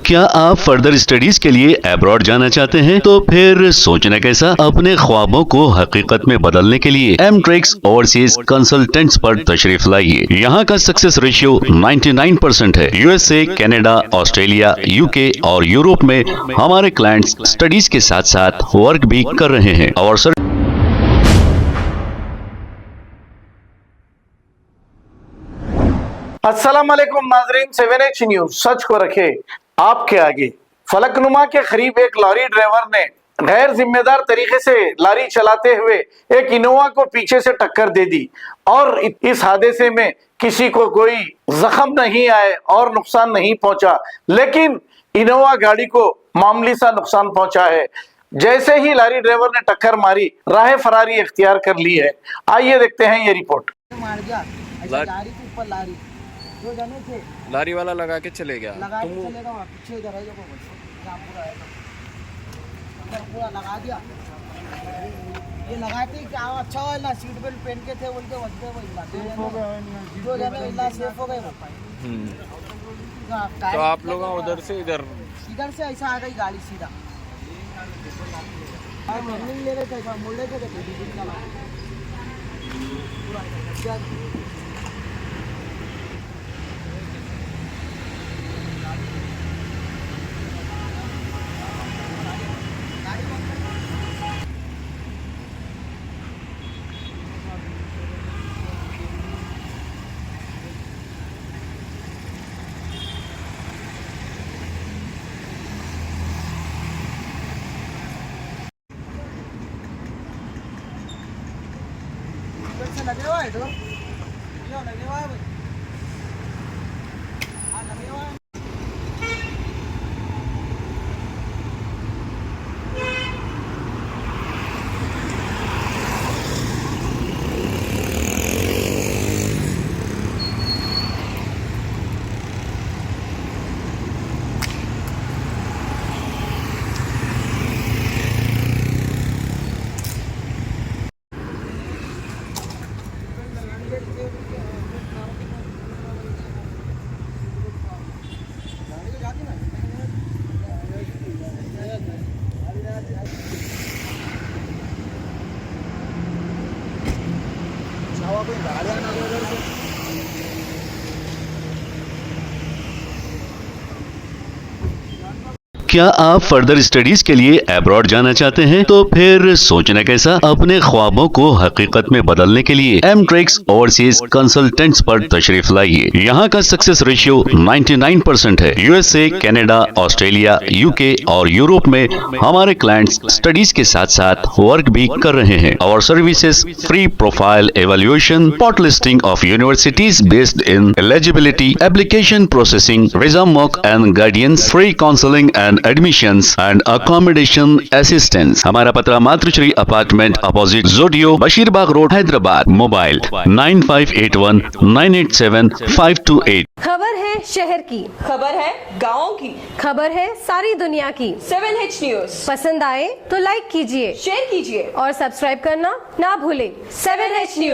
क्या आप further studies के लिए अब्रॉड जाना चाहते हैं? तो फिर सोचना कैसा, अपने ख्वाबों को हकीकत में बदलने के लिए एमट्रिक्स ओवरसीज कंसल्टेंट्स पर तशरीफ लाइए। यहाँ का सक्सेस रेशियो 99% है। यूएसए, कनाडा, ऑस्ट्रेलिया, यूके और यूरोप में हमारे क्लाइंट्स स्टडीज के साथ साथ वर्क भी कर रहे हैं और अस्सलाम वालेकुम नाजरीन, 7H न्यूज सच को रखे आपके आगे। फलकनुमा के करीब एक लॉरी ड्राइवर ने गैर जिम्मेदार तरीके से लॉरी चलाते हुए एक इनोवा को पीछे से टक्कर दे दी और इस हादसे में किसी को कोई जख्म नहीं आए और नुकसान नहीं पहुंचा, लेकिन इनोवा गाड़ी को मामूली सा नुकसान पहुंचा है। जैसे ही लॉरी ड्राइवर ने टक्कर मारी, राह फरारी इख्तियार कर ली है। आइए देखते हैं ये रिपोर्ट। मार गया गाड़ी के ऊपर लारी दो जने थे, लारी वाला लगा के चले गया। लगा के चलेगा वहाँ पीछे इधर है, देखो जहाँ पूरा है इधर पूरा लगा दिया। ये लगाते क्या अच्छा हो ना, सीट बेल्ट पहन के थे बोलते वजह वो दो जने इल्ला सेफ हो गए। तो आप लोग उधर से इधर ऐसा आ गई गाड़ी सीधा। रनिंग ले रहे थे, मुड़ रहे थे लगे हुआ है तो लगे हुआ है भाई, लगे हुआ है। क्या आप फर्दर स्टडीज के लिए अब्रॉड जाना चाहते हैं? तो फिर सोचना कैसा, अपने ख्वाबों को हकीकत में बदलने के लिए एमट्रिक्स ओवरसीज कंसल्टेंट्स पर तशरीफ लाइए। यहाँ का सक्सेस रेशियो 99% है। यूएसए, कनाडा, ऑस्ट्रेलिया, यूके और यूरोप में हमारे क्लाइंट्स स्टडीज के साथ साथ वर्क भी कर रहे हैं और services free profile evaluation, spot listing of universities based in eligibility, application processing, visa mock and guidance, free counselling and admissions and accommodation assistance. हमारा पता मातृश्री अपार्टमेंट अपोजिट जोडियो, बशीरबाग रोड, हैदराबाद। मोबाइल 9581987528। खबर है शहर की, खबर है गाँव की, खबर है सारी दुनिया की। 7H न्यूज पसंद आए तो लाइक कीजिए, शेयर कीजिए और सब्सक्राइब करना ना भूलें। 7H news.